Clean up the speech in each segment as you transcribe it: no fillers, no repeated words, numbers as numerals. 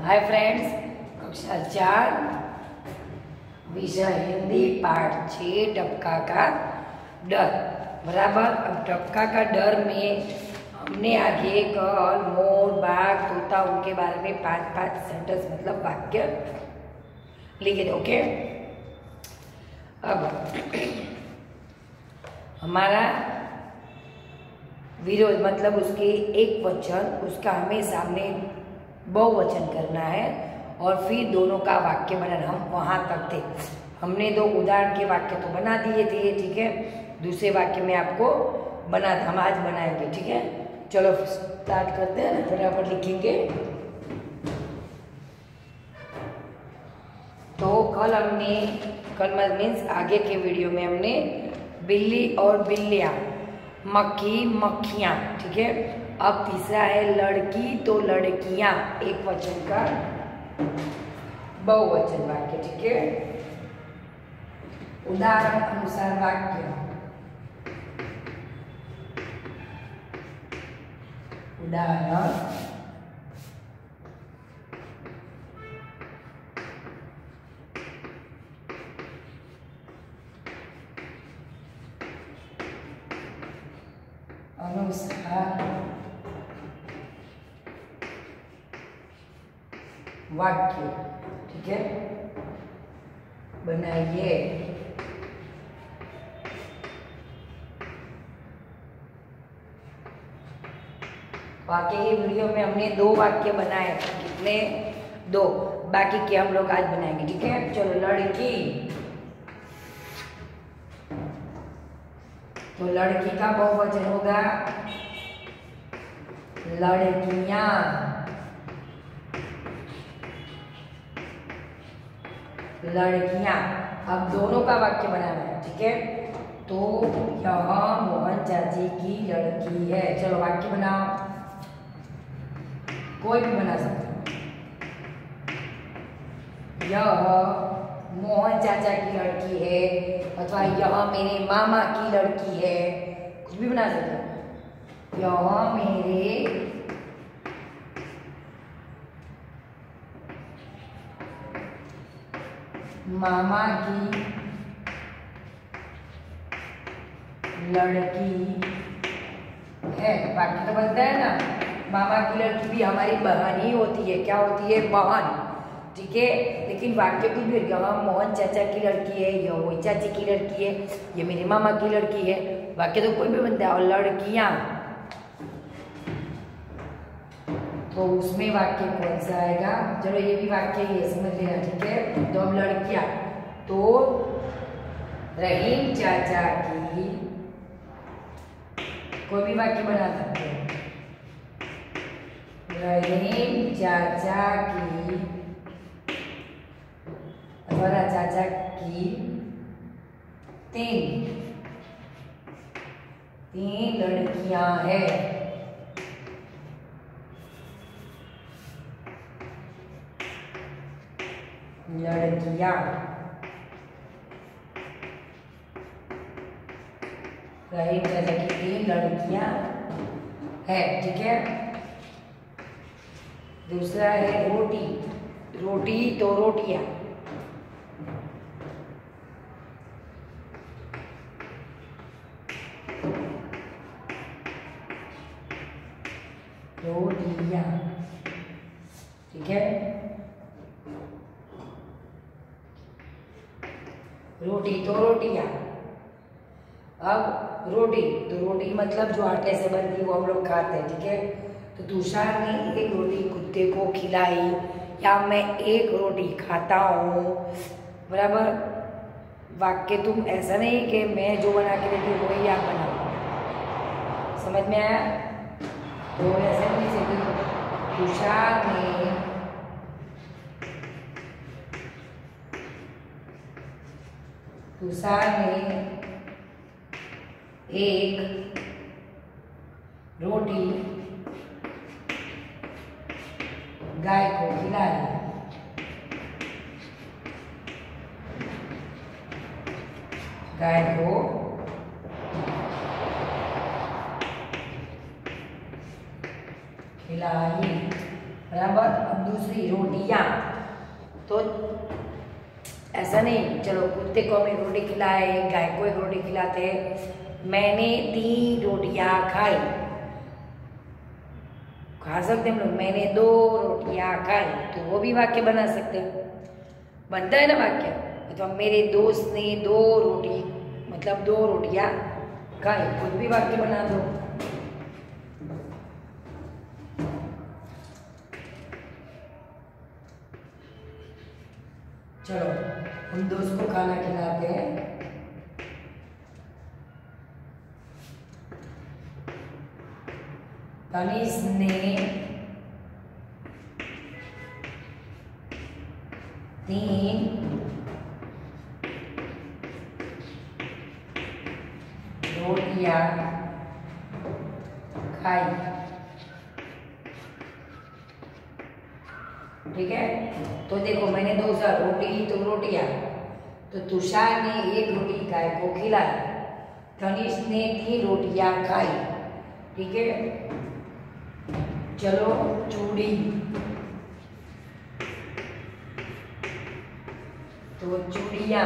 Hi friends, कक्षा 4 विषय हिंदी पाठ 6 टपका का डर। बराबर। अब टपका का डर में हमने आगे कल, मोर, बाघ, तोता उनके बारे में 5-5 सेंटेंस मतलब वाक्य लिखे थे। ओके। अब हमारा विरोध मतलब उसके एक वचन, उसका हमें सामने बहुवचन करना है और फिर दोनों का वाक्य बनाना। हम वहाँ तक थे, हमने 2 उदाहरण के वाक्य तो बना दिए थे, ठीक है। दूसरे वाक्य में आपको हम आज बनाएंगे, ठीक है। चलो स्टार्ट करते हैं ना, फटाफट लिखेंगे। तो कल मीन्स आगे के वीडियो में हमने बिल्ली और बिल्लियाँ, मक्खी मक्खियाँ, ठीक है। अब तीसरा है लड़की तो लड़कियाँ, एक वचन का बहुवचन वाक्य, ठीक है। उदाहरण अनुसार वाक्य। उदाहरण अनुसार वाक्य, ठीक है, बनाइए। वाक्य की वीडियो में हमने 2 वाक्य बनाए, कितने? 2। बाकी के हम लोग आज बनाएंगे, ठीक है। चलो लड़की, तो लड़की का बहुवचन होगा लड़कियां। लड़कियां। अब दोनों का वाक्य बनाना है, ठीक है। तो यह मोहन चाची की लड़की है। चलो वाक्य बनाओ, कोई भी बना सकते हो। यह मोहन चाचा की लड़की है, अथवा यह मेरे मामा की लड़की है, कुछ भी बना सकते हो। यह मेरे मामा की लड़की है। बाकी तो बनता है ना, मामा की लड़की भी हमारी बहन ही होती है। क्या होती है? बहन, ठीक है। लेकिन वाक्य कुछ भी, यहाँ मोहन चाचा की लड़की है, यह वो चाची की लड़की है, ये मेरे मामा की लड़की है, वाक्य तो कोई भी बनता है। और लड़कियां, तो उसमें वाक्य कौन सा आएगा? चलो ये भी वाक्य ही है, समझ लेना, ठीक है। तो अब लड़कियां, तो रहीम चाचा की, कोई भी वाक्य बना सकते हैं। रहीम चाचा की, अथवा चाचा की 3 लड़कियां हैं। लड़कियां, रहीम चाचा की 3 लड़कियां है, ठीक है। दूसरा है रोटी। रोटी तो रोटियां, रोटियां, ठीक है। रोटी तो रोटियां। अब रोटी, तो रोटी मतलब जो आटे से बनती है वो हम लोग खाते हैं, ठीक है। तो तुषार ने 1 रोटी कुत्ते को खिलाई, या मैं 1 रोटी खाता हूँ। बराबर। वाक्य तुम ऐसा नहीं कि मैं जो बना के देती हूँ वही आप बनाओ, समझ में आया? तो ऐसे नहीं चाहिए। तुषार ने 1 रोटी गाय को खिलाई। गाय को खिलाई, बराबर। अब दूसरी रोटियां, तो ऐसा नहीं चलो कुत्ते को हम एक रोटी खिलाए, गाय को एक रोटी खिलाते, मैंने 3 रोटियां खाई, खा सकते हम लोग, मैंने 2 रोटियां खाई, तो वो भी वाक्य बना सकते हैं, बनता है ना वाक्य। तो मेरे दोस्त ने 2 रोटी मतलब 2 रोटियां खाई, खुद भी वाक्य बना दो। चलो हम दोस्त को खाना खिलाते हैं, तनीष ने 3 रोटियां खाई, ठीक है। तो देखो मैंने 2 रोटी तो रोटियां, तो तुषार ने 1 रोटी गाय को खिलाई, तनीष ने 3 रोटियां खाई, ठीक है। चलो चूड़ी, तो चूड़ियां,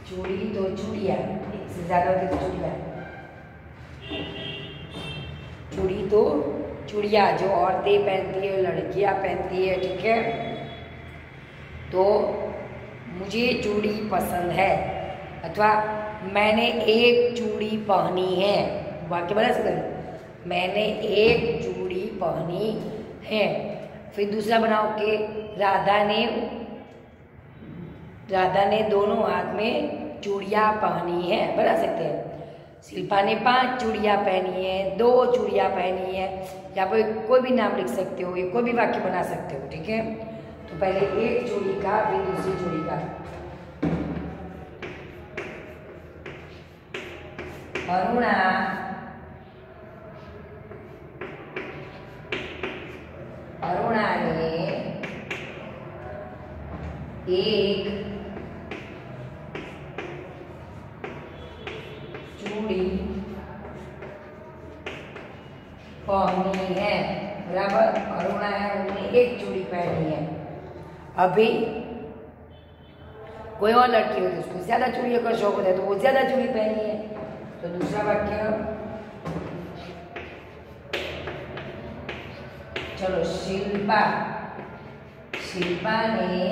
चूड़ी तो चूड़ियां, एक से ज्यादा होती तो चूड़ियां, चूड़ी तो चूड़ियां जो औरतें पहनती है, लड़कियां पहनती है, ठीक है। तो मुझे चूड़ी पसंद है, अथवा मैंने 1 चूड़ी पहनी है, वाक्य बना सकते हैं, मैंने 1 चूड़ी पहनी है। फिर दूसरा बनाओ कि राधा ने दोनों हाथ में चूड़ियाँ पहनी है, बना सकते हैं। शिल्पा ने 5 चूड़ियाँ पहनी है, 2 चूड़ियाँ पहनी है, या फिर कोई भी नाम लिख सकते हो, ये कोई भी वाक्य बना सकते हो, ठीक है। तो पहले 1 चूड़ी का, फिर दूसरी चूड़ी का। अरुणा ने 1 चूड़ी पहनी है, बराबर। अरुणा है, उन्होंने 1 चूड़ी पहनी है। अभी कोई और लड़की होती है, उसको ज्यादा चूड़ियों का शौक होता है, तो वो ज्यादा चूड़ी पहनी है। तो दूसरा वाक्य, चलो शिल्पा ने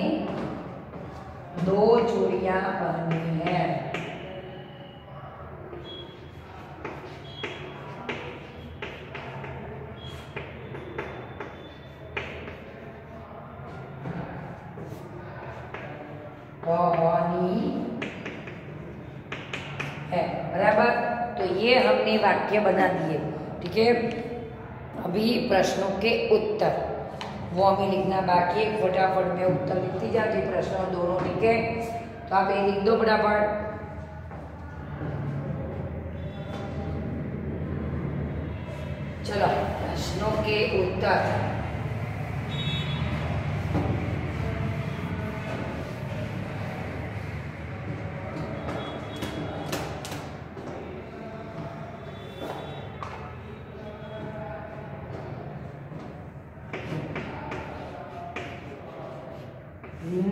2 चूड़ियां पहनी है, पहनी है, बराबर। तो ये हमने वाक्य बना दिए, ठीक है। अभी प्रश्नों के उत्तर वो हमें लिखना बाकी है, फटाफट में उत्तर लिखती जाती प्रश्नों दोनों, ठीक है। तो आप ये लिख दो फटाफट। चलो प्रश्नों के उत्तर,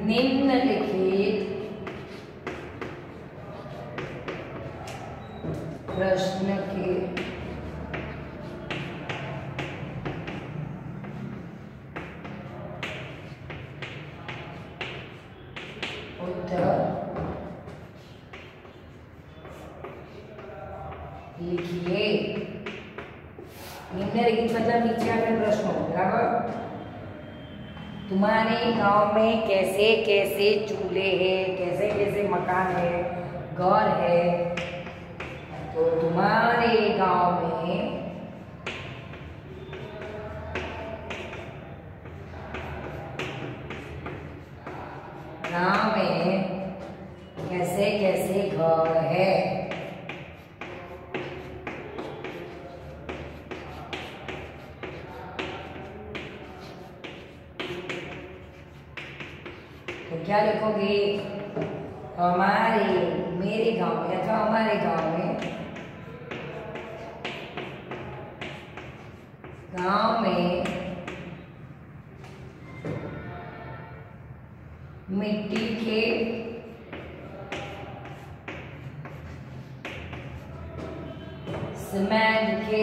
निम्नलिखित प्रश्न के उत्तर लिखिए। निम्नलिखित मतलब नीचे आकर प्रश्नों, बराबर। तुम्हारे गांव में कैसे कैसे चूल्हे हैं, कैसे कैसे मकान है, घर है। तो तुम्हारे गांव में कैसे कैसे घर है। तो क्या लिखोगे? मेरे गांव में अथवा हमारे गांव में गांव में मिट्टी के सीमेंट के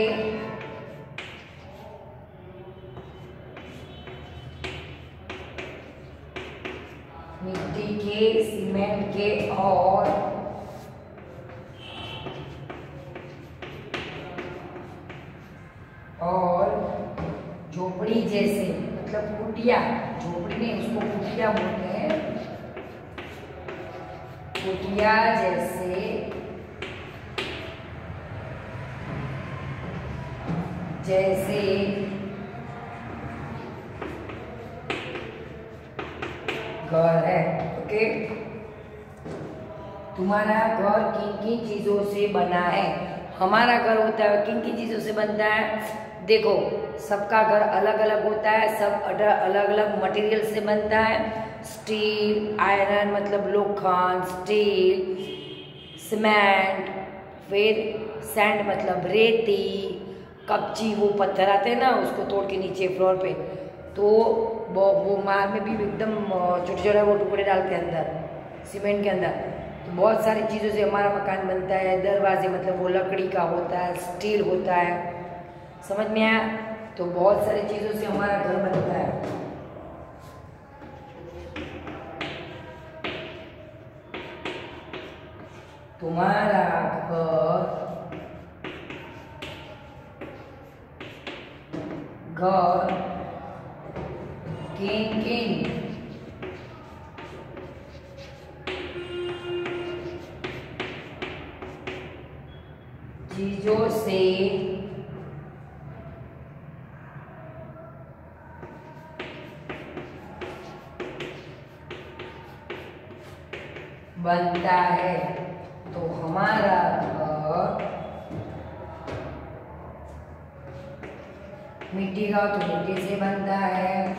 सीमेंट के और झोपड़ी जैसे, मतलब कुटिया, झोपड़ी नहीं उसको कुटिया बोलते हैं, कुटिया जैसे घर है। ओके, तुम्हारा घर किन किन चीजों से बना है? हमारा घर होता है किन किन चीजों से बनता है? देखो, सबका घर अलग अलग होता है, सब अलग अलग मटेरियल से बनता है। स्टील, आयरन मतलब लोखंड, स्टील, सीमेंट, फिर सैंड मतलब रेती, कपची वो पत्थर आते हैं ना, उसको तोड़ के नीचे फ्लोर पे, तो वो मार में भी एकदम छोटे छोटे वो टुकड़े डाल के अंदर सीमेंट के अंदर, तो बहुत सारी चीज़ों से हमारा मकान बनता है। दरवाजे मतलब वो लकड़ी का होता है, स्टील होता है, समझ में आया? तो बहुत सारी चीज़ों से हमारा घर बनता है। तुम्हारा घर किन किन चीजों से बनता है? तो हमारा घर मिट्टी का, तो मिट्टी से बनता है।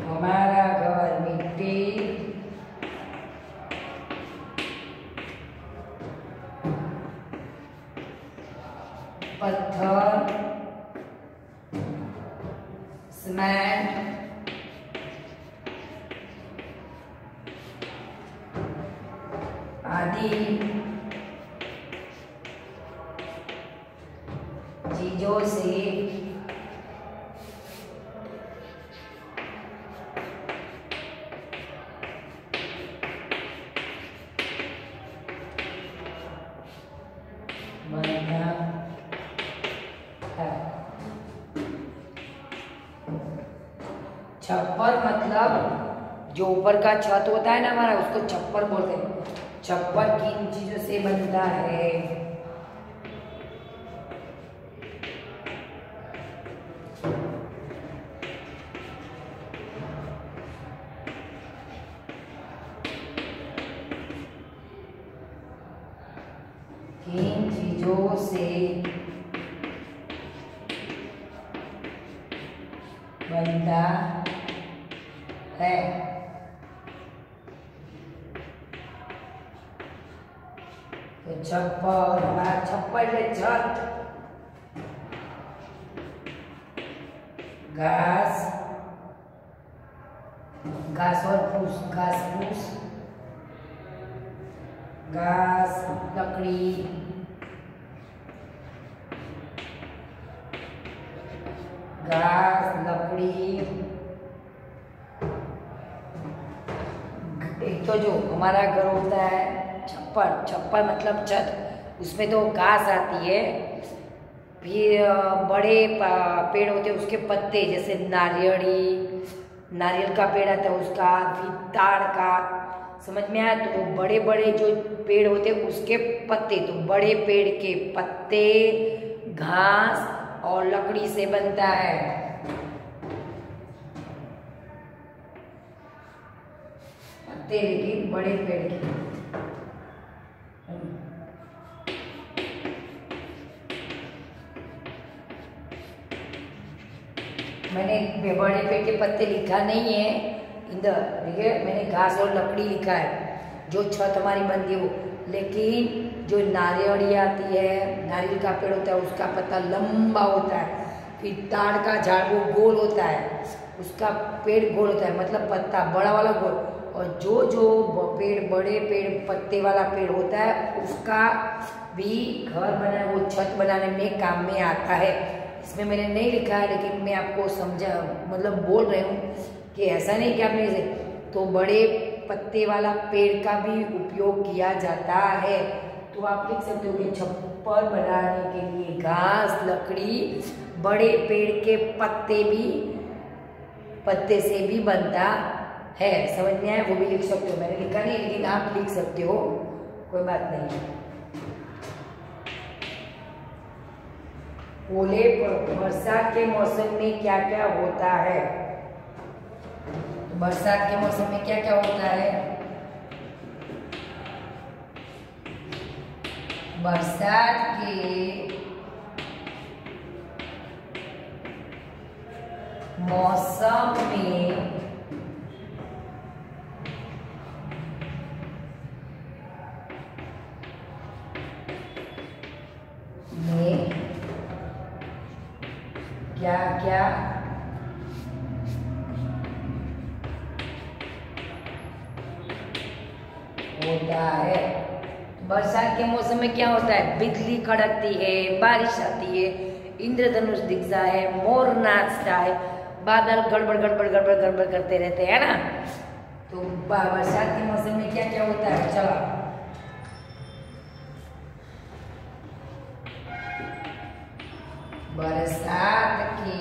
हमारा घर मिट्टी, पत्थर, सीमेंट, आदि चीजों से बनता है। छप्पर मतलब जो ऊपर का छत होता है ना हमारा, उसको छप्पर बोलते हैं। छप्पर किन चीजों से बनता है? किन चीजों से बनता है? तो छप्पर, हमारा छप्पर है छत, घास, घास और फूस, घास फूस, घास, लकड़ी, घास, लकड़ी। एक तो जो हमारा घर होता है छप्पर, छप्पर मतलब छत, उसमें तो घास आती है, फिर बड़े पेड़ होते हैं उसके पत्ते, जैसे नारियल का पेड़ आता है उसका, फिर ताड़ का, समझ में आया? तो बड़े बड़े जो पेड़ होते हैं उसके पत्ते, तो बड़े पेड़ के पत्ते, घास और लकड़ी से बनता है। पत्ते लेकिन बड़े पेड़ के। मैंने बड़े पेड़ के पत्ते लिखा नहीं है इधर, ठीक है? मैंने घास और लकड़ी लिखा है। जो छत हमारी बनती है वो लेकिन जो नारियली आती है, नारियल का पेड़ होता है, उसका पत्ता लंबा होता है। फिर ताड़ का झाड़ वो गोल होता है, उसका पेड़ गोल होता है, मतलब पत्ता बड़ा वाला गोल। और जो जो पेड़ बड़े पेड़ पत्ते वाला पेड़ होता है उसका भी घर बना, वो छत बनाने में काम में आता है। इसमें मैंने नहीं लिखा है, लेकिन मैं आपको समझा, मतलब बोल रही हूँ कि ऐसा नहीं कि आपने तो बड़े पत्ते वाला पेड़ का भी उपयोग किया जाता है। तो आप लिख सकते हो कि छप्पर बनाने के लिए घास, लकड़ी, बड़े पेड़ के पत्ते से भी बनता है। समझ में आया? वो भी लिख सकते हो, मैंने लिखा नहीं लेकिन आप लिख सकते हो, कोई बात नहीं। ओले बरसात के मौसम में क्या क्या होता है? बरसात के मौसम में क्या क्या होता है? बरसात के मौसम में क्या क्या होता है? बरसात के मौसम में क्या होता है? बिजली कड़कती है, बारिश आती है, इंद्रधनुष दिखता है, मोर नाचता है, बादल गड़बड़ गड़बड़ गड़बड़ गड़बड़ करते रहते हैं ना। तो बरसात के मौसम में क्या क्या होता है? चलो, बरसात के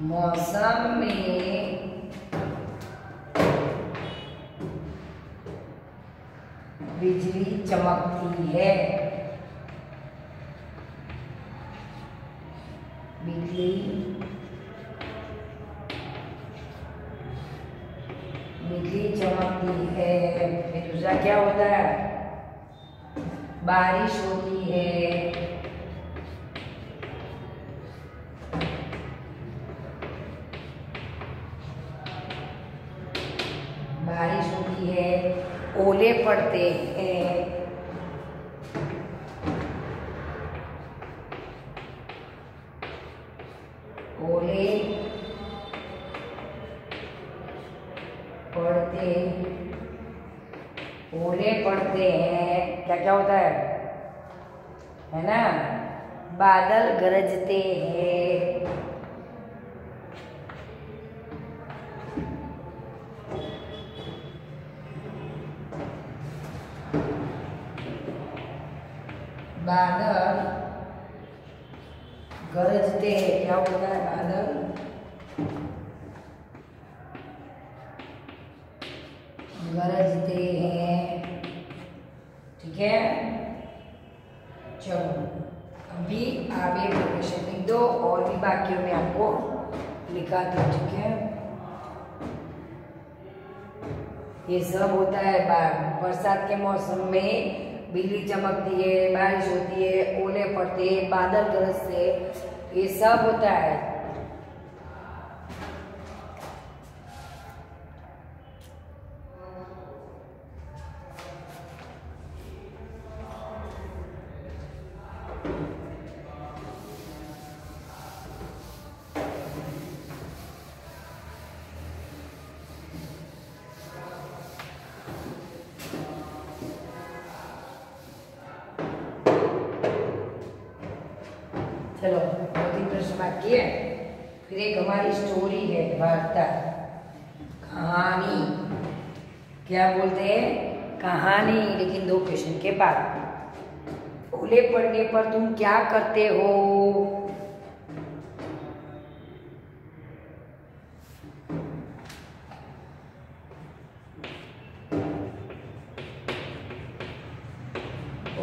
मौसम में बिजली चमकती है। बिजली चमकती है। फिर दूसरा क्या होता है? बारिश होती है। बारिश होती है, ओले पड़ते हैं। ओले पड़ते हैं। क्या क्या होता है ना? बादल गरजते हैं। बादल गरजते हैं। क्या होता है? बादल गरजते हैं। ठीक है, चलो अभी आप ये प्रिपरेशन लिख दो और भी बाकी में आपको लिखा दो। ठीक है, ये सब होता है बरसात के मौसम में। बिजली चमकती है, बारिश होती है, ओले पड़ते हैं, बादल गरजते हैं, ये सब होता है। चलो, 2-3 प्रश्न बाकी है। फिर एक हमारी स्टोरी है, वार्ता, कहानी। क्या बोलते हैं? कहानी, लेकिन 2 क्वेश्चन के बाद। ओले पड़ने पर तुम क्या करते हो?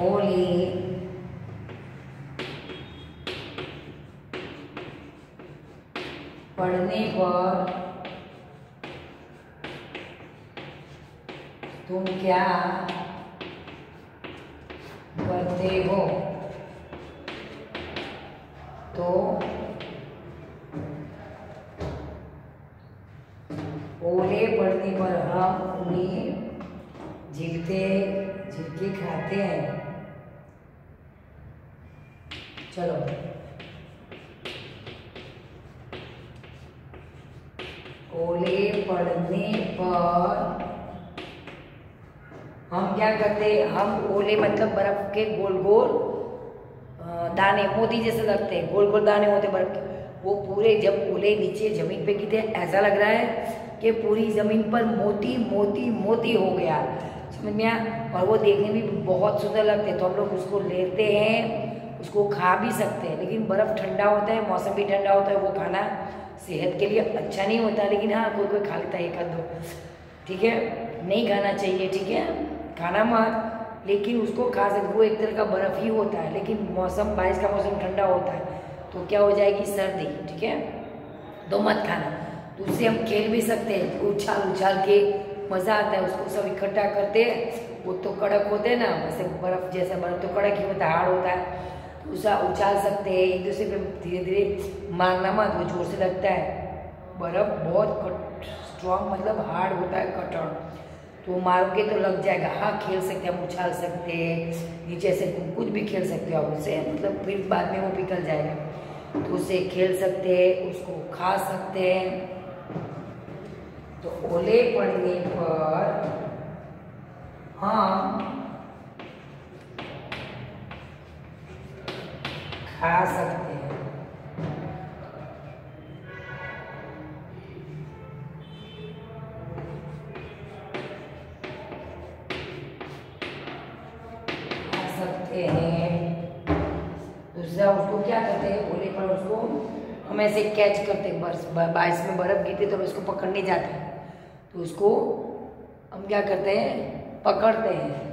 ओले पढ़ने पर तुम क्या करते हो? तो ओले पड़ने पर हम उन्हें झिड़के खाते हैं। चलो, ओले पड़ने पर हम क्या करते हैं? हम ओले मतलब बर्फ के गोल गोल दाने, मोती जैसे लगते हैं, गोल गोल दाने होते बर्फ के, वो पूरे जब ओले नीचे जमीन पे गिरते ऐसा लग रहा है कि पूरी ज़मीन पर मोती मोती मोती हो गया। समझ में आया? और वो देखने में भी बहुत सुंदर लगते हैं। तो हम लोग उसको लेते हैं, उसको खा भी सकते हैं, लेकिन बर्फ़ ठंडा होता है, मौसम भी ठंडा होता है, वो खाना सेहत के लिए अच्छा नहीं होता। लेकिन हाँ, कोई कोई खा लेता है, एक आध दो, ठीक है, नहीं खाना चाहिए, ठीक है, खाना मत, लेकिन उसको खा सकते। वो एक तरह का बर्फ़ ही होता है, लेकिन मौसम, बारिश का मौसम ठंडा होता है तो क्या हो जाएगी? सर्दी, ठीक है, तो मत खाना। तो उससे हम खेल भी सकते हैं, उछाल उछाल के मज़ा आता है, उसको सब इकट्ठा करते हैं। वो तो कड़क होते हैं ना, वैसे बर्फ़ जैसा, बर्फ़ तो कड़क ही होता है, हार्ड होता है, तो उसे उछाल सकते हैं एक दूसरे पे, धीरे धीरे मारना मत, वो जोर से लगता है। बर्फ़ बहुत स्ट्रॉन्ग, मतलब हार्ड होता है, कठोर, तो मारोगे तो लग जाएगा। हाँ, खेल सकते हैं, हम उछाल सकते हैं, नीचे से कुछ भी खेल सकते हो आप उससे, मतलब फिर बाद में वो पिघल जाएगा, तो उसे खेल सकते हैं, उसको खा सकते हैं। तो ओले पड़ने पर हम खा सकते हैं। खा सकते हैं। दूसरा, उसको क्या करते हैं? ओले पर उसको हम ऐसे कैच करते हैं, बारिश में बर्फ़ गिरती तो उसको पकड़ने जाते हैं, तो उसको हम क्या करते हैं? पकड़ते हैं।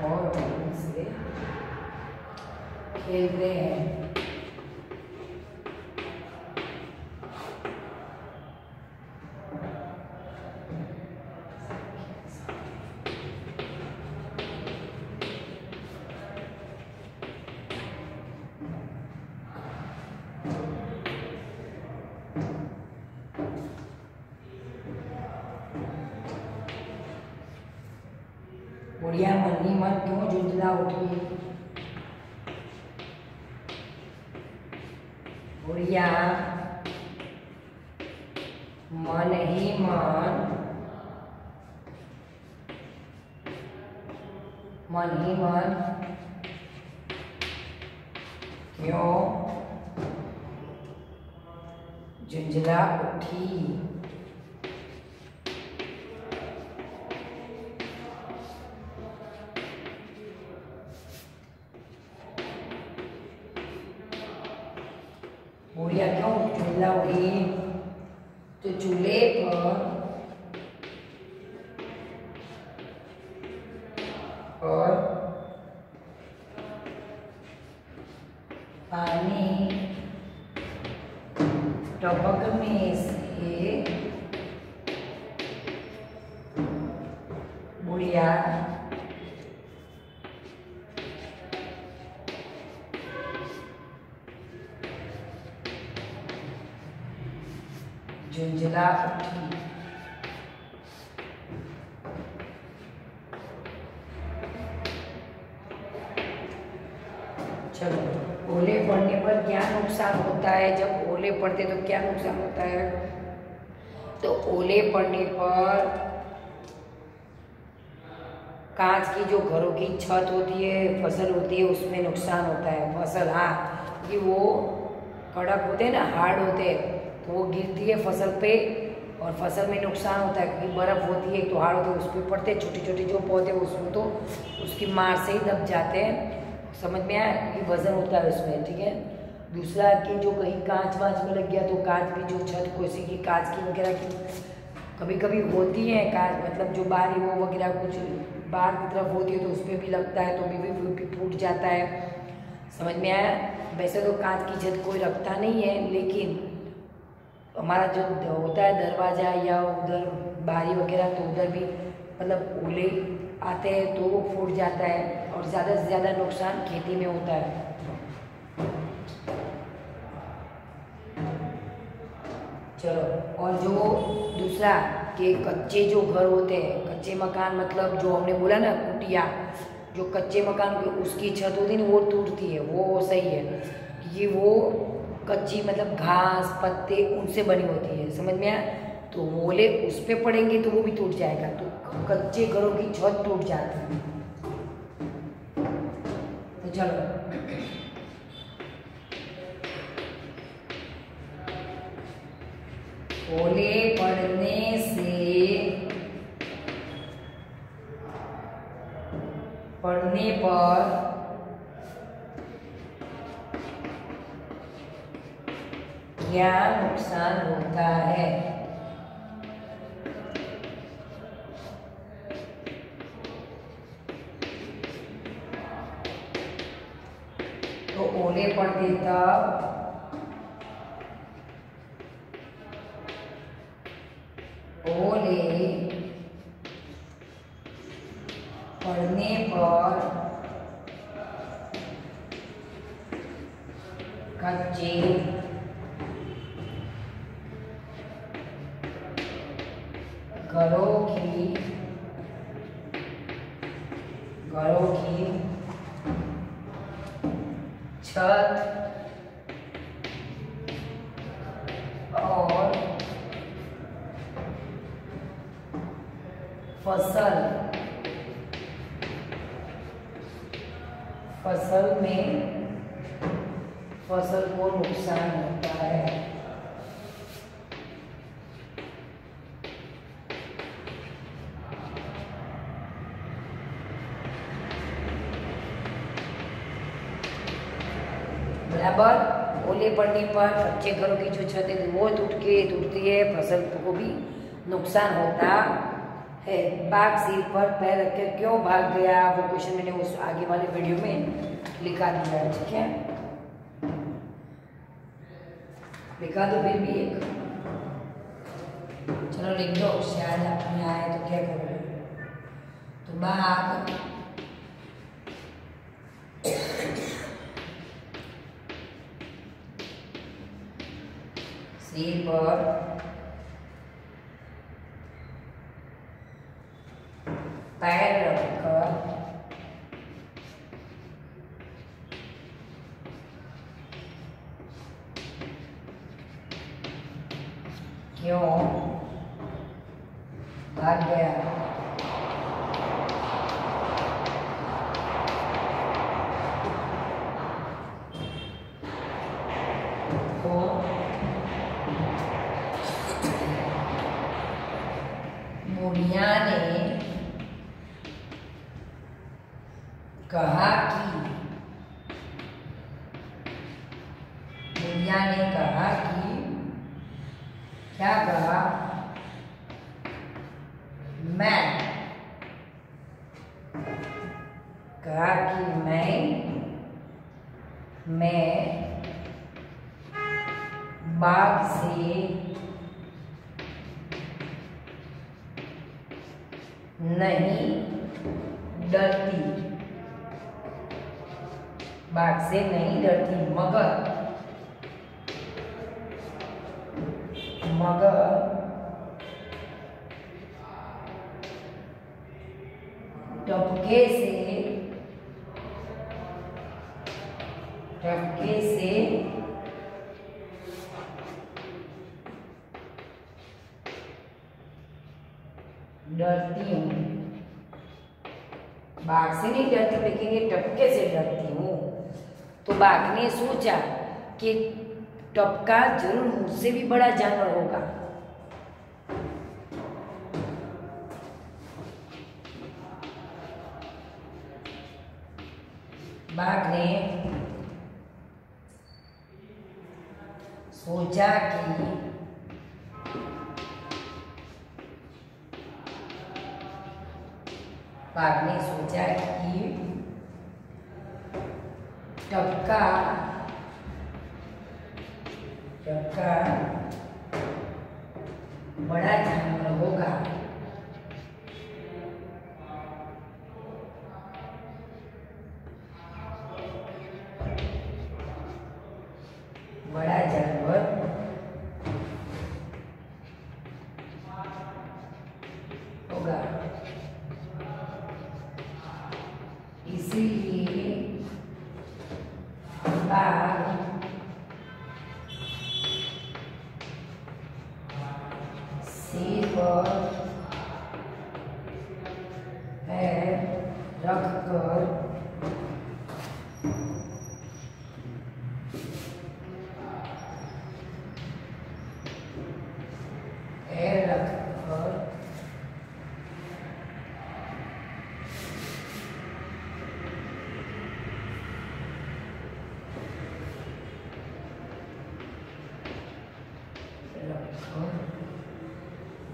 और उनसे खेलते हैं। बुढ़िया मन ही मन क्यों झुंझला उठी? बुढ़िया मन ही मन क्यों झुंझला उठी? बुढ़िया क्यों झुंझला उठी? तो चूल्हे पर और पानी टपकने से बुढ़िया झुंझला उठी। चलो, ओले पड़ने पर क्या नुकसान होता है? जब ओले पड़ते तो क्या नुकसान होता है? तो ओले पड़ने पर कांच की जो घरों की छत होती है, फसल होती है, उसमें नुकसान होता है। फसल, हाँ, कि वो कड़क होते हैं ना, हार्ड होते हैं, तो वो गिरती है फसल पे और फसल में नुकसान होता है, क्योंकि बर्फ़ होती है तो हार्ड होती है, उस पर पड़ते छोटे छोटे जो पौधे, उसमें तो उसकी मार से ही दब जाते हैं। समझ में आया? क्योंकि वजन होता है उसमें, ठीक है। दूसरा कि जो कहीं कांच वाँच में लग गया तो कांच भी, जो छत कोसी की कांच की वगैरह की कभी कभी होती है, कांच मतलब जो बारी वो वगैरह कुछ बाहर की तरफ होती है तो उस पर भी लगता है, तो भी फूट जाता है। समझ में आया? वैसे तो कांच की छत कोई रखता नहीं है, लेकिन हमारा जो होता है दरवाज़ा या उधर बारी वगैरह, तो उधर भी मतलब ओले आते हैं तो वो फूट जाता है और ज़्यादा से ज़्यादा नुकसान खेती में होता है। चलो, और जो दूसरा कि कच्चे जो घर होते हैं, कच्चे मकान मतलब जो हमने बोला ना कुटिया, जो कच्चे मकान के उसकी छत होती है ना वो टूटती है, वो सही है कि वो कच्ची मतलब घास पत्ते उनसे बनी होती है, समझ में आया? तो ओले उस पर पड़ेंगे तो वो भी टूट जाएगा, तो कच्चे घरों की छत टूट जाती है। तो चलो, ओले पड़ने पर क्या नुकसान होता है? तो ओले पड़ते तब ओले पड़ने पर कच्चे घरों की छत और फसल को नुकसान होता है। बराबर, ओले पड़ने पर कच्चे घरों की जो छत है वो टूटती है, फसल को भी नुकसान होता है। बाघ सिर पर पैर रखकर क्यों भाग गया, वो क्वेश्चन मैंने उस आगे वाले वीडियो में लिखा दिया है, ठीक है? लिखा दो फिर भी एक, चलो लिख दो, शायद अपने आए तो क्या करोगे। तो बाघ सिर पर पैर रखकर क्यों भाग गया? तो बुढ़िया ने कहा कि क्या कहा? मैं कहा कि मैं बाघ से नहीं डरती, बाघ से नहीं डरती, मगर टपके से डरती हूँ। बाघ से नहीं डरती लेकिन ये टपके से डरती हूँ। तो बाघ ने सोचा कि टपका जरूर मुझसे भी बड़ा जानवर होगा। बाघ ने सोचा कि टपका बड़ा जानवर होगा। बड़ा जानवर होगा, इसीलिए बाघ सिर पर पैर रखकर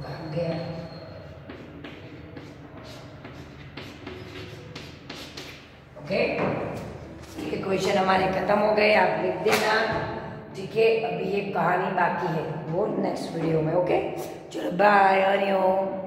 भाग गया। ओके, ये क्वेश्चन हमारे खत्म हो गए, आप लिख देना। ठीक है, अभी एक कहानी बाकी है, वो नेक्स्ट वीडियो में। ओके, चलो बाय, हरिओम।